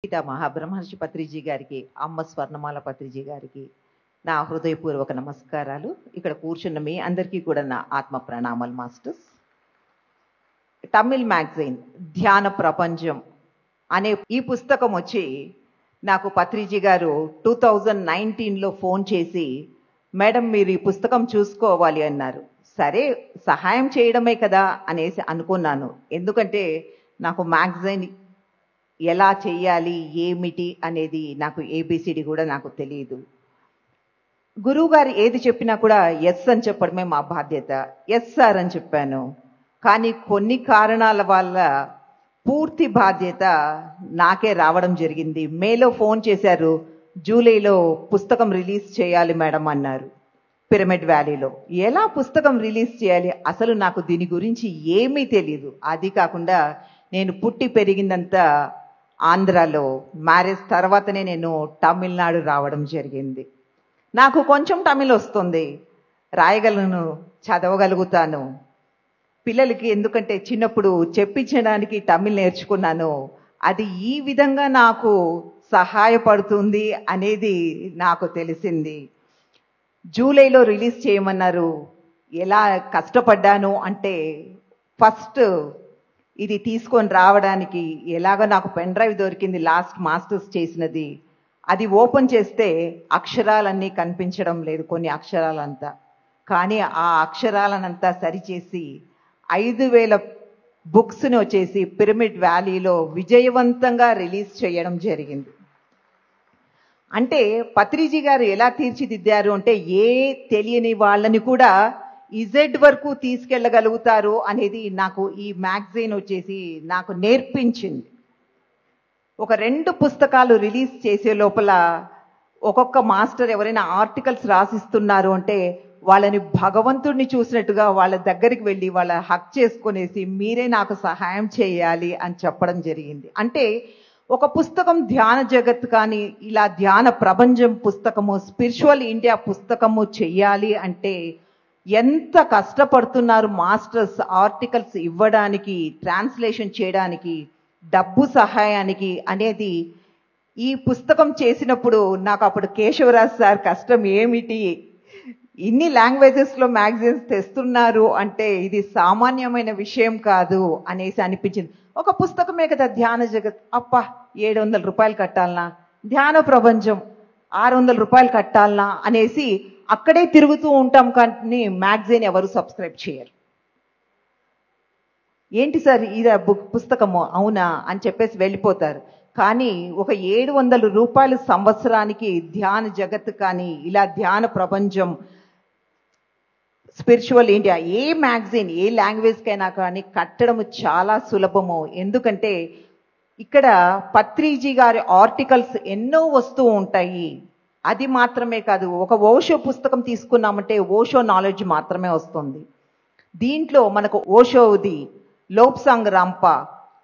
పితా మహాబ్రహ్మర్షి పత్రిజీ గారికి, అమ్మ స్వర్ణమాల పత్రిజీ గారికి నా హృదయపూర్వక నమస్కారాలు. ఇక్కడ కూర్చున్న మీ అందరికీ కూడా నా ఆత్మ ప్రణామాలు మాస్టర్స్. తమిళ్ మ్యాగజైన్ ధ్యాన ప్రపంచం అనే ఈ పుస్తకం వచ్చి నాకు పత్రిజీ గారు 2019లో ఫోన్ చేసి, మేడం మీరు ఈ పుస్తకం చూసుకోవాలి అన్నారు. సరే సహాయం చేయడమే కదా అనేసి అనుకున్నాను. ఎందుకంటే నాకు మ్యాగజైన్ ఎలా చెయ్యాలి ఏమిటి అనేది నాకు ఏబిసిడి కూడా నాకు తెలియదు. గురువు గారు ఏది చెప్పినా కూడా ఎస్ అని చెప్పడమే మా బాధ్యత. ఎస్ సార్ అని చెప్పాను. కానీ కొన్ని కారణాల వల్ల పూర్తి బాధ్యత నాకే రావడం జరిగింది. మేలో ఫోన్ చేశారు, జూలైలో పుస్తకం రిలీజ్ చేయాలి మేడం అన్నారు. పిరమిడ్ వ్యాలీలో ఎలా పుస్తకం రిలీజ్ చేయాలి, అసలు నాకు దీని గురించి ఏమీ తెలీదు. అది కాకుండా నేను పుట్టి పెరిగిందంతా ఆంధ్రాలో, మ్యారేజ్ తర్వాతనే నేను తమిళనాడు రావడం జరిగింది. నాకు కొంచెం తమిళ్ వస్తుంది, రాయగలను, చదవగలుగుతాను. పిల్లలకి ఎందుకంటే చిన్నప్పుడు చెప్పించడానికి తమిళ్ నేర్చుకున్నాను. అది ఈ విధంగా నాకు సహాయపడుతుంది అనేది నాకు తెలిసింది. జూలైలో రిలీజ్ చేయమన్నారు. ఎలా కష్టపడ్డాను అంటే, ఫస్ట్ ఇది తీసుకొని రావడానికి ఎలాగో నాకు పెన్ డ్రైవ్ దొరికింది లాస్ట్ మాస్టర్స్ చేసినది. అది ఓపెన్ చేస్తే అక్షరాలన్నీ కనిపించడం లేదు, కొన్ని అక్షరాలంతా. కానీ ఆ అక్షరాలనంతా సరిచేసి 5,000 బుక్స్ని వచ్చేసి పిరమిడ్ వ్యాలీలో విజయవంతంగా రిలీజ్ చేయడం జరిగింది. అంటే పత్రిజీ గారు ఎలా తీర్చిదిద్దారు అంటే, ఏ తెలియని వాళ్ళని కూడా ఇజెడ్ వరకు తీసుకెళ్ళగలుగుతారు అనేది నాకు ఈ మ్యాగజైన్ వచ్చేసి నాకు నేర్పించింది. ఒక 2 పుస్తకాలు రిలీజ్ చేసే లోపల ఒక్కొక్క మాస్టర్ ఎవరైనా ఆర్టికల్స్ రాసిస్తున్నారు అంటే వాళ్ళని భగవంతుడిని చూసినట్టుగా వాళ్ళ దగ్గరికి వెళ్ళి వాళ్ళ హక్ చేసుకునేసి మీరే నాకు సహాయం చేయాలి అని చెప్పడం జరిగింది. అంటే ఒక పుస్తకం ధ్యాన జగత్ కానీ ఇలా ధ్యాన ప్రపంచం పుస్తకము, స్పిరిచువల్ ఇండియా పుస్తకము చెయ్యాలి అంటే ఎంత కష్టపడుతున్నారు మాస్టర్స్ ఆర్టికల్స్ ఇవ్వడానికి, ట్రాన్స్లేషన్ చేయడానికి, డబ్బు సహాయానికి అనేది ఈ పుస్తకం చేసినప్పుడు నాకు అప్పుడు కేశవరాజ్ సార్ కష్టం ఏమిటి, ఇన్ని లాంగ్వేజెస్లో మ్యాగజైన్స్ తెస్తున్నారు అంటే ఇది సామాన్యమైన విషయం కాదు అనేసి అనిపించింది. ఒక పుస్తకమే కదా ధ్యాన జగత్, అప్ప 700 రూపాయలు కట్టాలనా, ధ్యాన ప్రపంచం 600 రూపాయలు కట్టాలనా అనేసి అక్కడే తిరుగుతూ ఉంటాం. కానీ మ్యాగజైన్ ఎవరు సబ్స్క్రైబ్ చేయరు. ఏంటి సార్ ఇది పుస్తకము అవునా అని చెప్పేసి వెళ్ళిపోతారు. కానీ ఒక 700 రూపాయలు సంవత్సరానికి ధ్యాన జగత్ కానీ ఇలా ధ్యాన ప్రపంచం, స్పిరిచువల్ ఇండియా ఏ మ్యాగజైన్ ఏ లాంగ్వేజ్కైనా కానీ కట్టడం చాలా సులభము. ఎందుకంటే ఇక్కడ పత్రిజీ గారి ఆర్టికల్స్ ఎన్నో వస్తూ ఉంటాయి. అది మాత్రమే కాదు, ఒక ఓషో పుస్తకం తీసుకున్నామంటే ఓషో నాలెడ్జ్ మాత్రమే వస్తుంది. దీంట్లో మనకు ఓషోది, లోప్సాంగ్ రాంపా,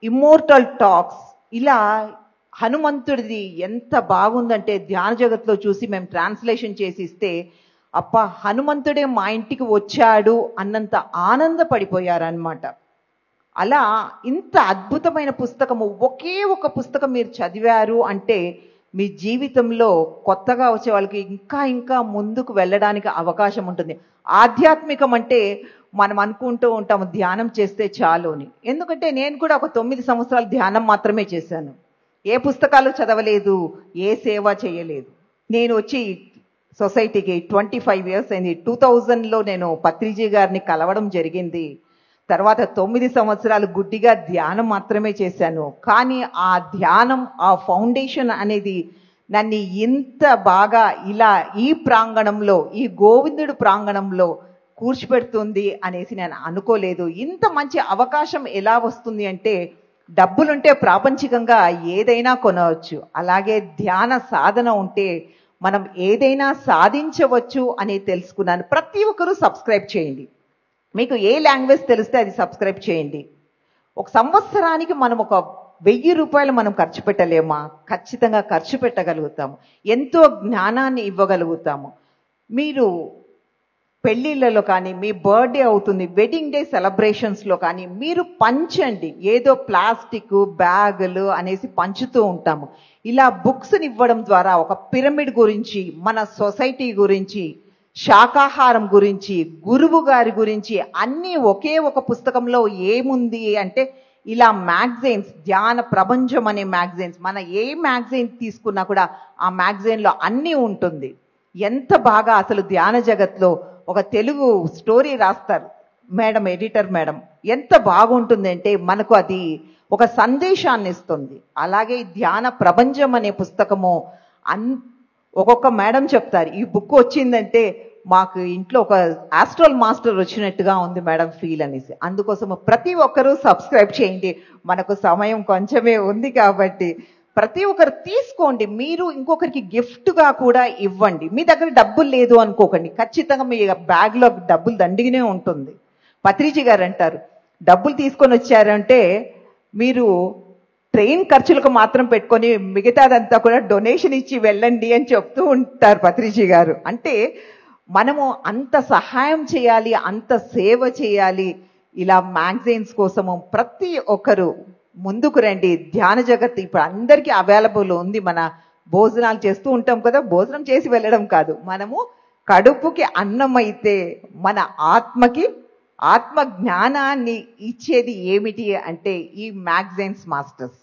ఇమ్మోర్టల్ టాక్స్, ఇలా హనుమంతుడిది ఎంత బాగుందంటే ధ్యాన జగత్లో చూసి మేము ట్రాన్స్లేషన్ చేసి ఇస్తే అప్ప హనుమంతుడే మా ఇంటికి వచ్చాడు అన్నంత ఆనందపడిపోయారనమాట. అలా ఇంత అద్భుతమైన పుస్తకము, ఒకే ఒక పుస్తకం మీరు చదివారు అంటే మీ జీవితంలో కొత్తగా వచ్చే వాళ్ళకి ఇంకా ఇంకా ముందుకు వెళ్ళడానికి అవకాశం ఉంటుంది. ఆధ్యాత్మికం అంటే మనం అనుకుంటూ ఉంటాము ధ్యానం చేస్తే చాలు అని. ఎందుకంటే నేను కూడా ఒక 9 సంవత్సరాలు ధ్యానం మాత్రమే చేశాను. ఏ పుస్తకాలు చదవలేదు, ఏ సేవ చేయలేదు. నేను వచ్చి సొసైటీకి 25 ఇయర్స్ అయింది. 2000లో నేను పత్రిజీ గారిని కలవడం జరిగింది. తర్వాత 9 సంవత్సరాలు గుడ్డిగా ధ్యానం మాత్రమే చేశాను. కానీ ఆ ధ్యానం, ఆ ఫౌండేషన్ అనేది నన్ను ఇంత బాగా ఇలా ఈ ప్రాంగణంలో, ఈ గోవిందుడు ప్రాంగణంలో కూర్చిపెడుతుంది అనేసి నేను అనుకోలేదు. ఇంత మంచి అవకాశం ఎలా వస్తుంది అంటే, డబ్బులుంటే ప్రాపంచికంగా ఏదైనా కొనవచ్చు, అలాగే ధ్యాన సాధన ఉంటే మనం ఏదైనా సాధించవచ్చు అని తెలుసుకున్నాను. ప్రతి ఒక్కరూ సబ్స్క్రైబ్ చేయండి. మీకు ఏ లాంగ్వేజ్ తెలిస్తే అది సబ్స్క్రైబ్ చేయండి. ఒక సంవత్సరానికి మనం ఒక 1000 రూపాయలు మనం ఖర్చు పెట్టలేమా? ఖచ్చితంగా ఖర్చు పెట్టగలుగుతాము. ఎంతో జ్ఞానాన్ని ఇవ్వగలుగుతాము. మీరు పెళ్లిళ్ళలో కానీ, మీ బర్త్డే అవుతుంది, వెడ్డింగ్ డే సెలబ్రేషన్స్లో కానీ మీరు పంచండి. ఏదో ప్లాస్టిక్ బ్యాగులు అనేసి పంచుతూ ఉంటాము. ఇలా బుక్స్ని ఇవ్వడం ద్వారా ఒక పిరమిడ్ గురించి, మన సొసైటీ గురించి, శాకాహారం గురించి, గురువు గారి గురించి అన్నీ ఒకే ఒక పుస్తకంలో ఏముంది అంటే ఇలా మ్యాగజైన్స్, ధ్యాన ప్రపంచం అనే మ్యాగజైన్స్, మన ఏ మ్యాగజైన్ తీసుకున్నా కూడా ఆ మ్యాగజైన్లో అన్నీ ఉంటుంది. ఎంత బాగా అసలు ధ్యాన జగత్లో ఒక తెలుగు స్టోరీ రాస్తారు మేడం, ఎడిటర్ మేడం. ఎంత బాగుంటుంది అంటే మనకు అది ఒక సందేశాన్ని ఇస్తుంది. అలాగే ధ్యాన ప్రపంచం అనే పుస్తకము ఒక్కొక్క మేడం చెప్తారు, ఈ బుక్ వచ్చిందంటే మాకు ఇంట్లో ఒక ఆస్ట్రల్ మాస్టర్ వచ్చినట్టుగా ఉంది మేడం ఫీల్ అనేసి. అందుకోసం ప్రతి ఒక్కరూ సబ్స్క్రైబ్ చేయండి. మనకు సమయం కొంచెమే ఉంది కాబట్టి ప్రతి ఒక్కరు తీసుకోండి. మీరు ఇంకొకరికి గిఫ్ట్గా కూడా ఇవ్వండి. మీ దగ్గర డబ్బులు లేదు అనుకోకండి, ఖచ్చితంగా మీ బ్యాగ్లో డబ్బులు దండిగానే ఉంటుంది. పత్రిజీ గారు అంటారు, డబ్బులు తీసుకొని వచ్చారంటే మీరు ట్రైన్ ఖర్చులకు మాత్రం పెట్టుకొని మిగతాదంతా కూడా డొనేషన్ ఇచ్చి వెళ్ళండి అని చెప్తూ ఉంటారు పత్రిజీ గారు. అంటే మనము అంత సహాయం చేయాలి, అంత సేవ చేయాలి. ఇలా మ్యాగజైన్స్ కోసము ప్రతి ఒక్కరు ముందుకు రండి. ధ్యాన జగత్ ఇప్పుడు అందరికీ అవైలబుల్ ఉంది. మన భోజనాలు చేస్తూ ఉంటాం కదా, భోజనం చేసి వెళ్ళడం కాదు, మనము కడుపుకి అన్నం అయితే మన ఆత్మకి ఆత్మ జ్ఞానాన్ని ఇచ్చేది ఏమిటి అంటే ఈ మ్యాగజైన్స్ మాస్టర్స్.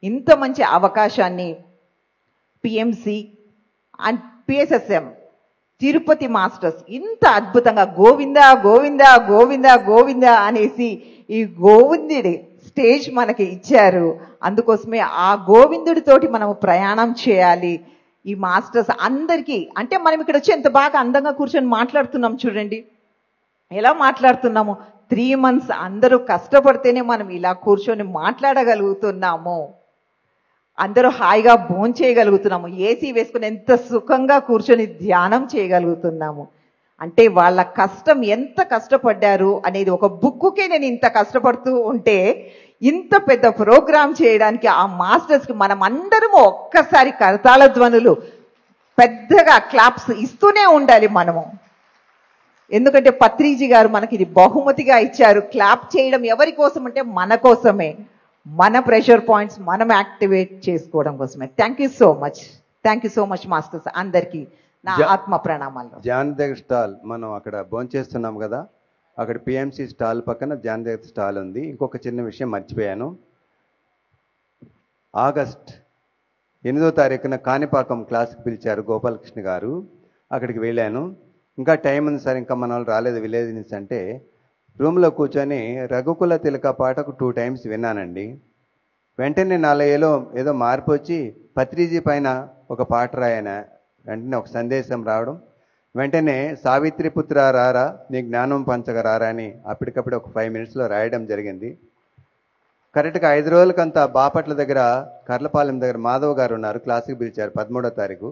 ఇంత మంచి అవకాశాన్ని PMC and PSSM, Tirupati masters ఇంత అద్భుతంగా గోవింద గోవింద గోవింద గోవింద అనేసి ఈ గోవిందుడి స్టేజ్ మనకి ఇచ్చారు. అందుకోసమే ఆ గోవిందుడితోటి మనం ప్రయాణం చేయాలి. ఈ మాస్టర్స్ అందరికీ అంటే మనం ఇక్కడ వచ్చి ఎంత బాగా అందంగా కూర్చొని మాట్లాడుతున్నాం చూడండి, ఎలా మాట్లాడుతున్నాము. 3 months అందరూ కష్టపడితేనే మనం ఇలా కూర్చొని మాట్లాడగలుగుతున్నాము. అందరూ హాయిగా భోంచేయగలుగుతున్నాము. ఏసీ వేసుకుని ఎంత సుఖంగా కూర్చొని ధ్యానం చేయగలుగుతున్నాము. అంటే వాళ్ళ కష్టం ఎంత కష్టపడ్డారు అనేది ఒక బుక్కుకే నేను ఇంత కష్టపడుతూ ఉంటే ఇంత పెద్ద ప్రోగ్రామ్ చేయడానికి ఆ మాస్టర్స్కి మనం అందరము ఒక్కసారి కరతాళ ధ్వనులు పెద్దగా క్లాప్స్ ఇస్తూనే ఉండాలి మనము. ఎందుకంటే పత్రిజీ గారు మనకి ఇది బహుమతిగా ఇచ్చారు. క్లాప్ చేయడం ఎవరి కోసం అంటే మన కోసమే, మన ప్రెషర్ పాయింట్స్ మనం యాక్టివేట్ చేసుకోవడం కోసమే. Thank you so much masters అందరికీ నా ఆత్మ ప్రణామాలు. జాన్దేవ్ స్టాల్ మనం అక్కడ భోంచేస్తున్నాం కదా, అక్కడ పిఎంసి స్టాల్ పక్కన జాన్దేవ్ స్టాల్ ఉంది. ఇంకొక చిన్న విషయం మర్చిపోయాను. ఆగస్ట్ 8వ తారీఖున కాణిపాకం క్లాస్కి పిలిచారు గోపాలకృష్ణ గారు, అక్కడికి వెళ్ళాను. ఇంకా టైం ఉంది సార్, ఇంకా మన వాళ్ళు రాలేదు విలేజ్ నుంచి అంటే రూమ్లో కూర్చొని రఘుకుల తిలక పాటకు 2 times విన్నానండి. వెంటనే నాలో ఏదో మార్పు వచ్చి పత్రిజీ పైన ఒక పాట రాయన వెంటనే ఒక సందేశం రావడం, వెంటనే సావిత్రి పుత్ర రారా నీ జ్ఞానం పంచగా రారా అని అప్పటికప్పుడు ఒక 5 minutesలో రాయడం జరిగింది. కరెక్ట్గా 5 రోజులకంతా బాపట్ల దగ్గర కర్లపాలెం దగ్గర మాధవ్ గారు ఉన్నారు, క్లాస్కి పిలిచారు 13వ తారీఖు.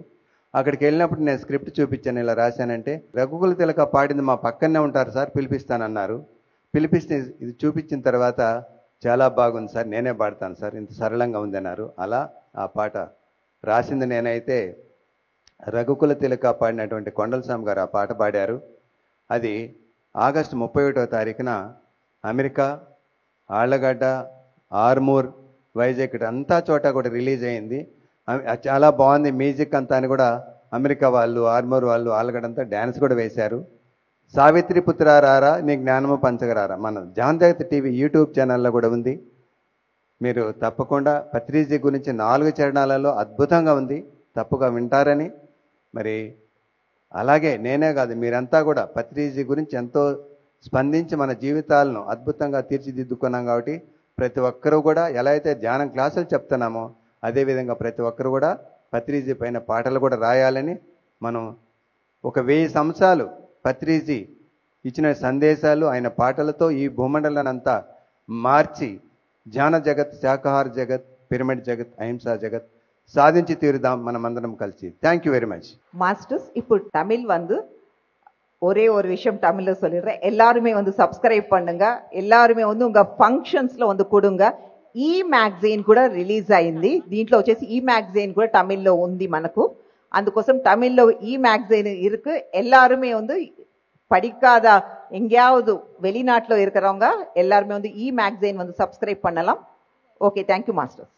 అక్కడికి వెళ్ళినప్పుడు నేను స్క్రిప్ట్ చూపించాను, ఇలా రాశానంటే రఘుకుల తిలక పాడింది మా పక్కనే ఉంటారు సార్ పిలిపిస్తానన్నారు. పిలిపిస్తే ఇది చూపించిన తర్వాత చాలా బాగుంది సార్, నేనే పాడతాను సార్, ఇంత సరళంగా ఉంది అన్నారు. అలా ఆ పాట రాసింది నేనైతే, రఘుకుల తిలక పాడినటువంటి కొండలస్వామి గారు ఆ పాట పాడారు. అది ఆగస్టు 31వ తారీఖున అమెరికా, ఆళ్లగడ్డ, ఆర్మూర్, వైజాగ్ అంతా చోట కూడా రిలీజ్ అయింది. చాలా బాగుంది మ్యూజిక్ అంతా అని కూడా అమెరికా వాళ్ళు, ఆర్మూర్ వాళ్ళు, ఆళ్లగడ్డ అంతా డ్యాన్స్ కూడా వేశారు. సావిత్రి పుత్ర రారా నీ జ్ఞానము పంచగరారా మన జాన్దేవ్ టీవీ యూట్యూబ్ ఛానల్లో కూడా ఉంది. మీరు తప్పకుండా పత్రిజీ గురించి 4 చరణాలలో అద్భుతంగా ఉంది, తప్పుగా వింటారని. మరి అలాగే నేనే కాదు మీరంతా కూడా పత్రిజీ గురించి ఎంతో స్పందించి మన జీవితాలను అద్భుతంగా తీర్చిదిద్దుకున్నాం. కాబట్టి ప్రతి ఒక్కరూ కూడా ఎలా అయితే ధ్యానం క్లాసులు చెప్తున్నామో అదేవిధంగా ప్రతి ఒక్కరు కూడా పత్రిజీ పైన పాటలు కూడా రాయాలని, మనం ఒక 1000 సంవత్సరాలు పత్రిజీ ఇచ్చిన సందేశాలు ఆయన పాటలతో ఈ భూమండలాన్నంతా మార్చి ధ్యాన జగత్, శాకాహార జగత్, పిరమిడ్ జగత్, అహింసా జగత్ சாதிச்சு தீருதாம் మనమందరం కలిసి. Thank you very much masters. இப்போ தமிழ் ஒரே ஒரு விஷயம் தமிழ்ல சொல்லிடுறேன். எல்லாருமே சப்ஸ்கிரைப் பண்ணுங்க, எல்லாருமே உங்க ஃபங்க்ஷன்ஸ்ல கொடுங்க. ఈ మ్యాగజైన్ కూడా రిలీజ్ అయింది. దీంట్లో వచ్చేసి ఈ మ్యాగజైన్ కూడా తమిళ్లో ఉంది మనకు. అందుకోసం తమిళ్లో ఈ మ్యాగజైన్ ఇருக்கு. எல்லாருமே படிக்காத எங்கேயாவது வெளிநாட்டில் இருக்கிறவங்க எல்லாருமே வந்து மேகசைன் வந்து சப்ஸ்கிரைப் பண்ணலாம். Okay, thank you masters.